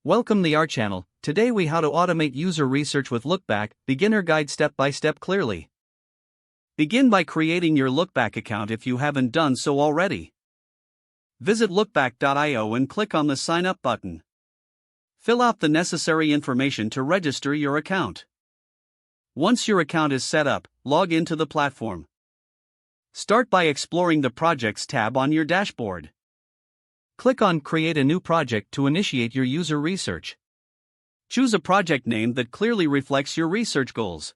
Welcome to our channel. Today we how to automate user research with Lookback, beginner guide step by step clearly. Begin by creating your Lookback account if you haven't done so already. Visit lookback.io and click on the sign up button. Fill out the necessary information to register your account. Once your account is set up, log into the platform. Start by exploring the Projects tab on your dashboard. Click on Create a new project to initiate your user research. Choose a project name that clearly reflects your research goals.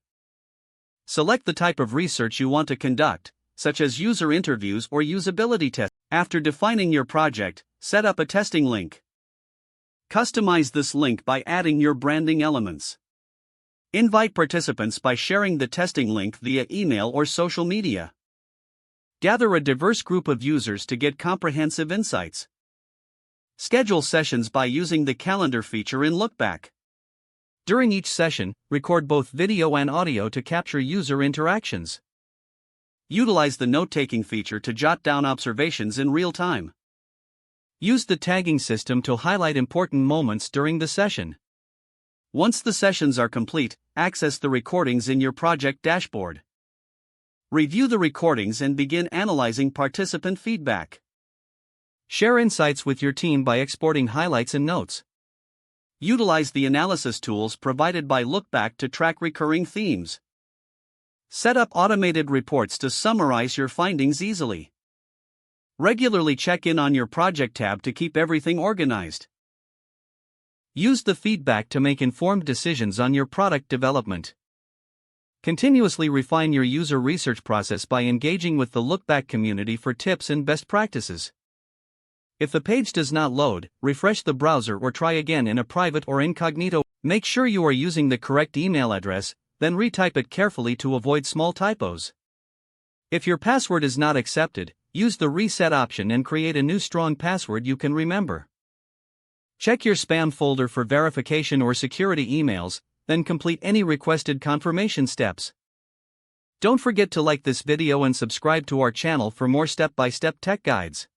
Select the type of research you want to conduct, such as user interviews or usability tests. After defining your project, set up a testing link. Customize this link by adding your branding elements. Invite participants by sharing the testing link via email or social media. Gather a diverse group of users to get comprehensive insights. Schedule sessions by using the calendar feature in Lookback. During each session, record both video and audio to capture user interactions. Utilize the note-taking feature to jot down observations in real time. Use the tagging system to highlight important moments during the session. Once the sessions are complete, access the recordings in your project dashboard. Review the recordings and begin analyzing participant feedback. Share insights with your team by exporting highlights and notes. Utilize the analysis tools provided by Lookback to track recurring themes. Set up automated reports to summarize your findings easily. Regularly check in on your project tab to keep everything organized. Use the feedback to make informed decisions on your product development. Continuously refine your user research process by engaging with the Lookback community for tips and best practices. If the page does not load, refresh the browser or try again in a private or incognito. Make sure you are using the correct email address, then retype it carefully to avoid small typos. If your password is not accepted, use the reset option and create a new strong password you can remember. Check your spam folder for verification or security emails, then complete any requested confirmation steps. Don't forget to like this video and subscribe to our channel for more step-by-step tech guides.